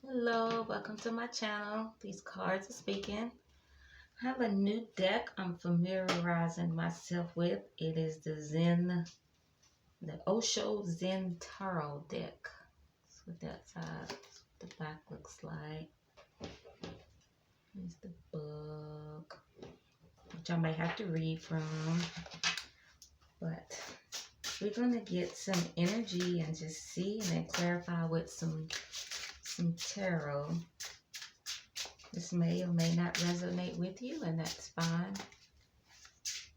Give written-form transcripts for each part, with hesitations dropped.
Hello, welcome to my channel. These cards are speaking. I have a new deck I'm familiarizing myself with. It is the Osho Zen Tarot deck. That's what that side, that's what the back looks like. Here's the book, which I may have to read from, but we're gonna get some energy and just see and then clarify with some tarot. This may or may not resonate with you, and that's fine.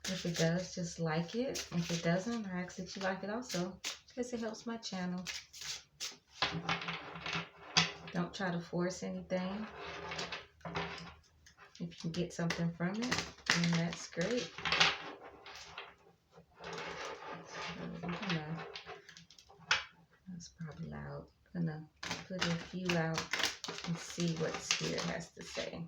If it does, just like it. If it doesn't, I ask that you like it also, because it helps my channel. Don't try to force anything. If you can get something from it, then that's great. That's probably loud. I'm gonna put a few out and see what Spirit has to say.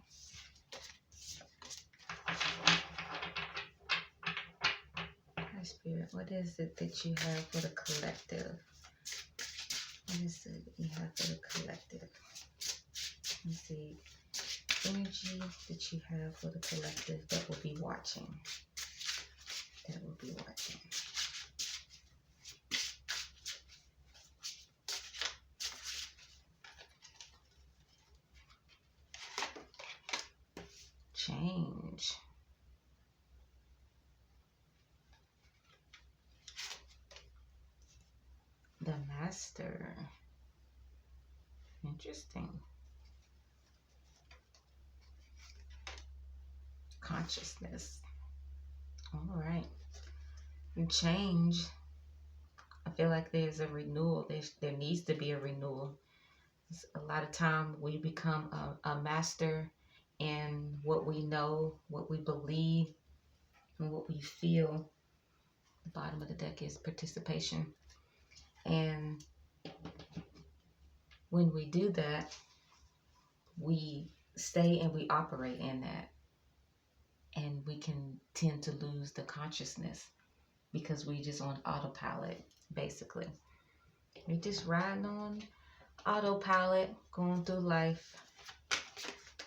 Hi, Spirit. What is it that you have for the collective? What is it that you have for the collective? Let's see. Energy that you have for the collective that will be watching. That will be watching. Change. The Master. Interesting. Consciousness. All right. And change. I feel like there's a renewal. There needs to be a renewal. A lot of time we become a master in what we know, what we believe, and what we feel. The bottom of the deck is participation. And when we do that, we stay and we operate in that. And we can tend to lose the consciousness because we just on autopilot, basically. We're just riding on autopilot, going through life,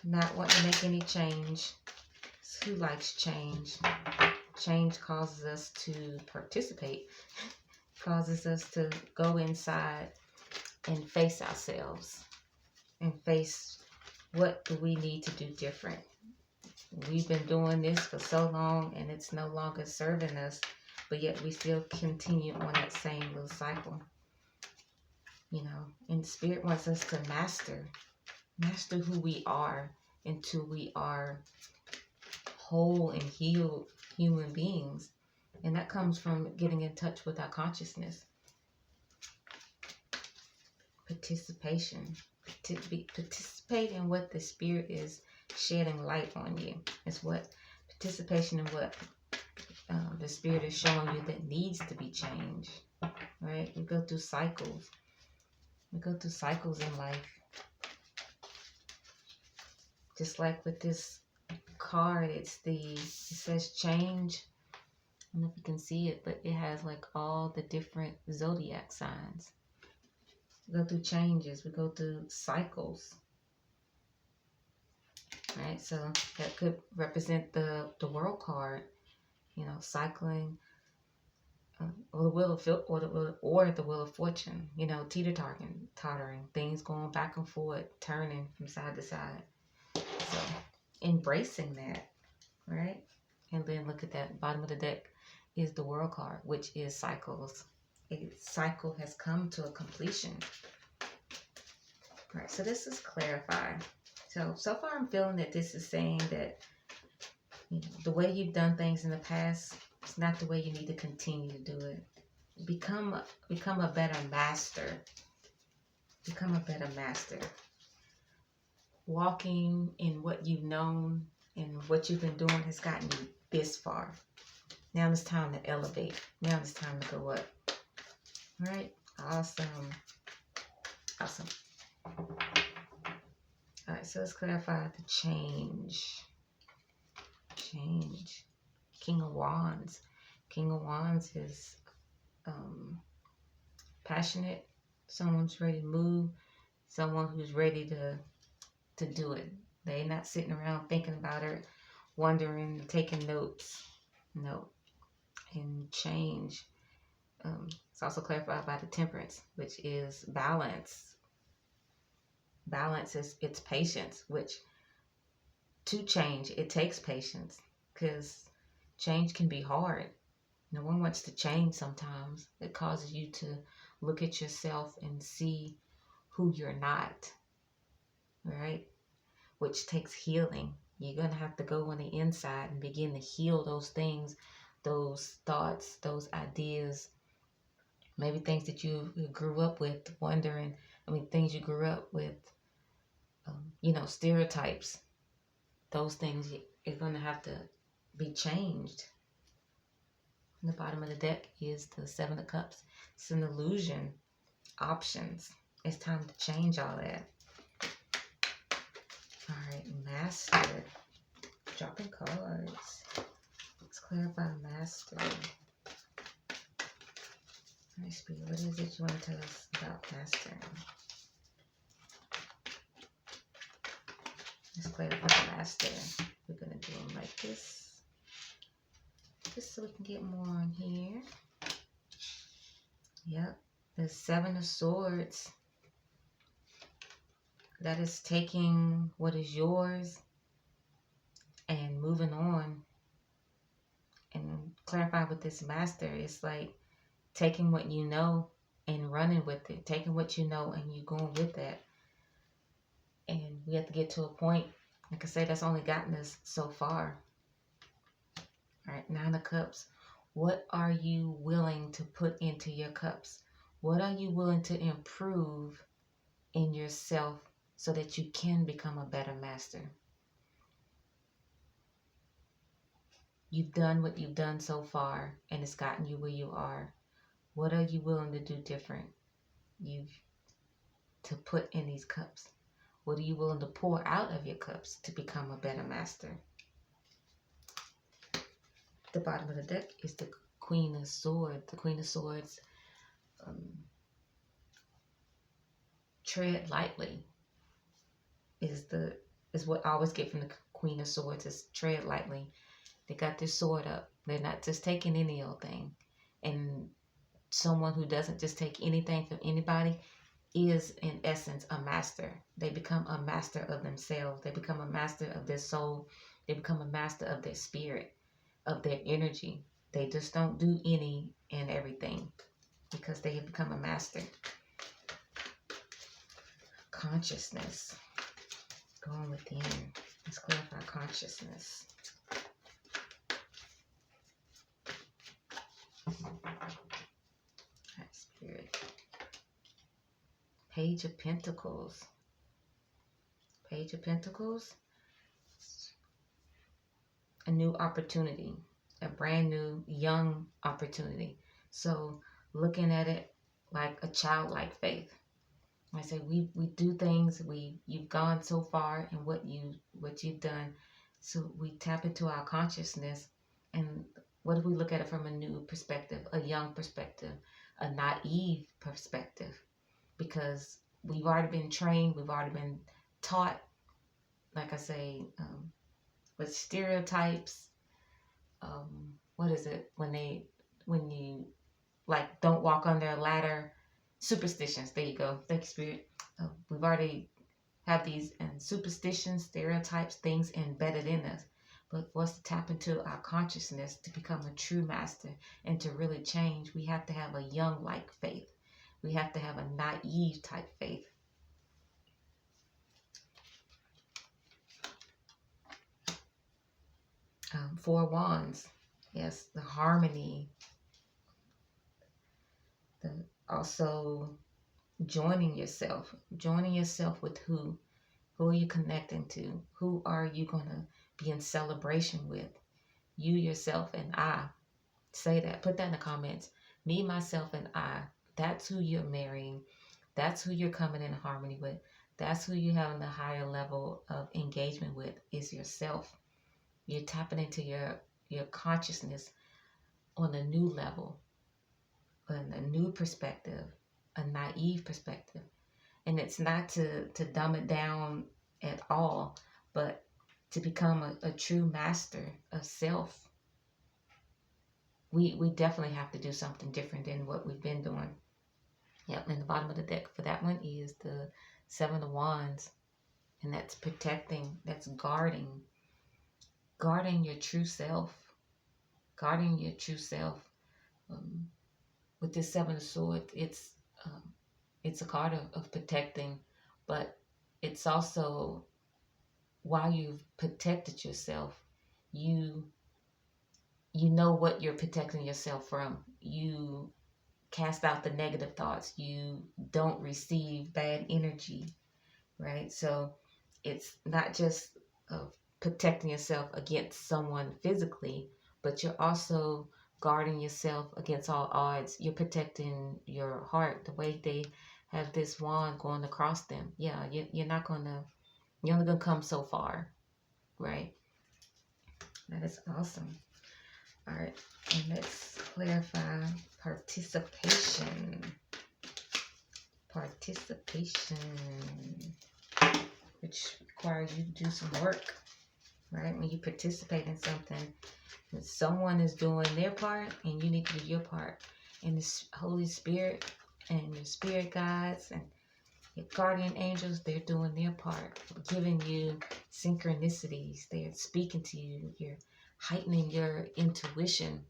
not wanting to make any change. Who likes change? Change causes us to participate, causes us to go inside and face ourselves and face what do we need to do different. We've been doing this for so long and it's no longer serving us, but yet we still continue on that same little cycle. You know, and Spirit wants us to master who we are until we are whole and healed human beings. And that comes from getting in touch with our consciousness. Participation. Participate in what the Spirit is shedding light on you. It's what participation in what the Spirit is showing you that needs to be changed. Right? We go through cycles. We go through cycles in life. Just like with this card, it says change. I don't know if you can see it, but it has like all the different zodiac signs. We go through changes. We go through cycles. Right? So that could represent the world card. You know, cycling, or the wheel of fortune. You know, tottering, things going back and forth, turning from side to side. So embracing that, right? And then look at that bottom of the deck is the world card, which is cycles. A cycle has come to a completion. All right, so this is clarifying. So far I'm feeling that this is saying that, you know, the way you've done things in the past, it's not the way you need to continue to do it. Become a better master. Become a better master. Walking in what you've known and what you've been doing has gotten you this far. Now it's time to elevate. Now it's time to go up. All right? Awesome. Awesome. All right, so let's clarify the change. Change. King of Wands. King of Wands is passionate. Someone's ready to move. someone who's ready to do it. They're not sitting around thinking about it, wondering, taking notes. No. And change. It's also clarified by the temperance, which is balance. Balance is it's patience, which to change, it takes patience because change can be hard. No one wants to change sometimes. It causes you to look at yourself and see who you're not, right? Which takes healing. You're going to have to go on the inside and begin to heal those things, those thoughts, those ideas, maybe things that you grew up with, wondering, things you grew up with, stereotypes. Those things are going to have to be changed. The bottom of the deck is the Seven of Cups. It's an illusion. Options. It's time to change all that. All right, Master. Dropping cards. Let's clarify Master. All right, Spirit, what is it you want to tell us about Master? Let's clarify Master. We're going to do them like this. Just so we can get more on here. Yep. The Seven of Swords. That is taking what is yours and moving on. And clarify with this Master, it's like taking what you know and running with it. Taking what you know and you going with that. And we have to get to a point, like I say, that's only gotten us so far. All right, Nine of Cups. What are you willing to put into your cups? What are you willing to improve in yourself so that you can become a better master? You've done what you've done so far, and it's gotten you where you are. What are you willing to do different? To put in these cups. What are you willing to pour out of your cups to become a better master? The bottom of the deck is the Queen of Swords. The Queen of Swords, tread lightly is what I always get from the Queen of Swords, is tread lightly. They got their sword up. They're not just taking any old thing. And someone who doesn't just take anything from anybody is in essence a master. They become a master of themselves. They become a master of their soul. They become a master of their spirit, of their energy. They just don't do any and everything because they have become a master. Consciousness. Going within. Let's clarify consciousness. Right, Spirit. Page of Pentacles. Page of Pentacles. A new opportunity. A brand new, young opportunity. So looking at it like a childlike faith. I say we do things. You've gone so far in what you've done. So we tap into our consciousness, and what if we look at it from a new perspective, a young perspective, a naive perspective? Because we've already been trained, we've already been taught, like I say, with stereotypes. What is it when you like don't walk on their ladder? Superstitions. There you go. Thank you, Spirit. We've already have these superstitions, stereotypes, things embedded in us. But for us to tap into our consciousness to become a true master and to really change, we have to have a young-like faith. We have to have a naive type faith. Four Wands. Yes, the harmony. Also joining yourself with who are you connecting to, who are you going to be in celebration with? You, yourself, and I. Say that, put that in the comments. Me, myself, and I. That's who you're marrying. That's who you're coming in harmony with. That's who you're having the higher level of engagement with, is yourself. You're tapping into your consciousness on a new level, on a new perspective, a naive perspective. And it's not to dumb it down at all, but to become a true master of self. We definitely have to do something different than what we've been doing. Yep, and the bottom of the deck for that one is the Seven of Wands. And that's protecting, that's guarding your true self. Guarding your true self. With this Seven of Swords, it's a card of protecting, but it's also, while you've protected yourself, you know what you're protecting yourself from. You cast out the negative thoughts. You don't receive bad energy, right? So it's not just protecting yourself against someone physically, but you're also guarding yourself against all odds. You're protecting your heart. The way they have this wand going across them, yeah, you're only gonna come so far, right? That is awesome. All right, and let's clarify participation. Participation, which requires you to do some work, right? When you participate in something, when someone is doing their part and you need to do your part. And the Holy Spirit and your spirit guides and your guardian angels, they're doing their part, giving you synchronicities. They're speaking to you. You're heightening your intuition.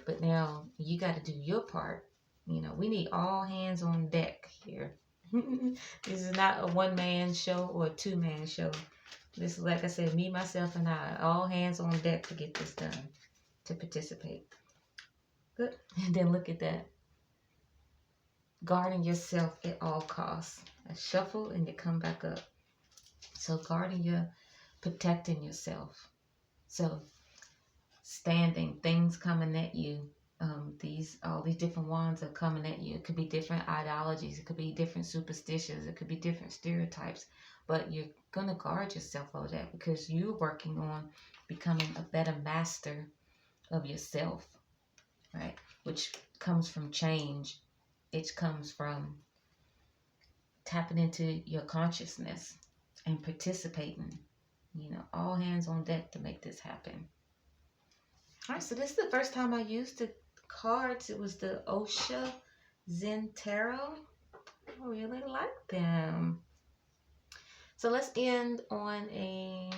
But now you got to do your part. You know, we need all hands on deck here. This is not a one-man show or a two-man show. This is, like I said, me, myself, and I. All hands on deck to get this done, to participate. Good. And then look at that. Guarding yourself at all costs. A shuffle and you come back up. So protecting yourself. So standing, things coming at you. All these different wands are coming at you. It could be different ideologies. It could be different superstitions. It could be different stereotypes. But you're going to guard yourself over that because you're working on becoming a better master of yourself, right? Which comes from change. It comes from tapping into your consciousness and participating. You know, all hands on deck to make this happen. All right, so this is the first time I used the cards. It was the Osho Zen Tarot. I really like them. So let's end on a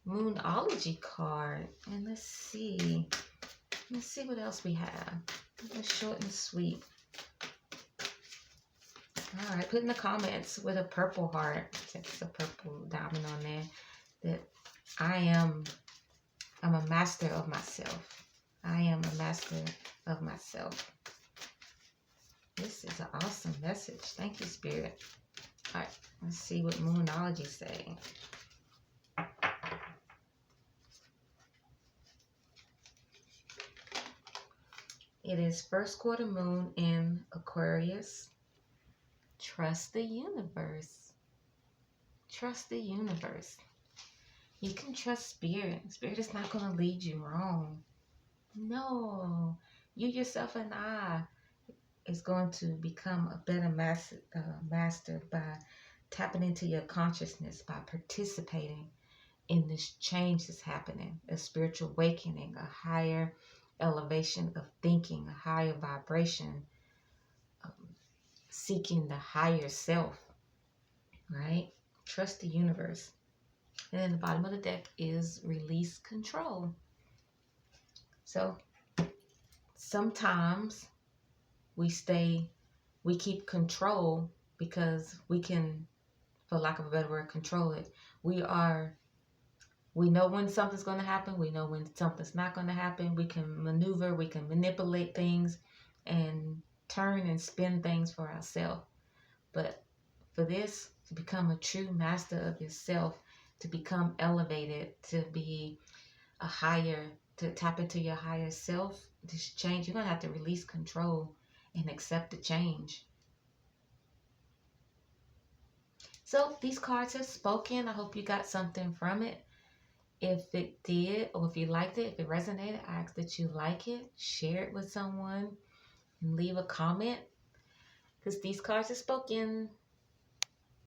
Moonology card. And let's see what else we have. It's short and sweet. All right, put in the comments with a purple heart. It's a purple diamond on there. That I'm a master of myself. I am a master of myself. This is an awesome message. Thank you, Spirit. All right, let's see what Moonology say. It is first quarter moon in Aquarius. Trust the universe. Trust the universe. You can trust Spirit. Spirit is not going to lead you wrong. No. You yourself and I is going to become a better master by tapping into your consciousness, by participating in this change that's happening, a spiritual awakening, a higher elevation of thinking, a higher vibration, seeking the higher self, right? Trust the universe. And then the bottom of the deck is release control. So sometimes we keep control because we can, for lack of a better word, control it. We know when something's going to happen. We know when something's not going to happen. We can maneuver, we can manipulate things and turn and spin things for ourselves. But for this, to become a true master of yourself, to become elevated, to be to tap into your higher self, this change, you're going to have to release control and accept the change. So these cards have spoken. I hope you got something from it. If it did, or if you liked it, if it resonated, I ask that you like it, share it with someone, and leave a comment. Because these cards are spoken.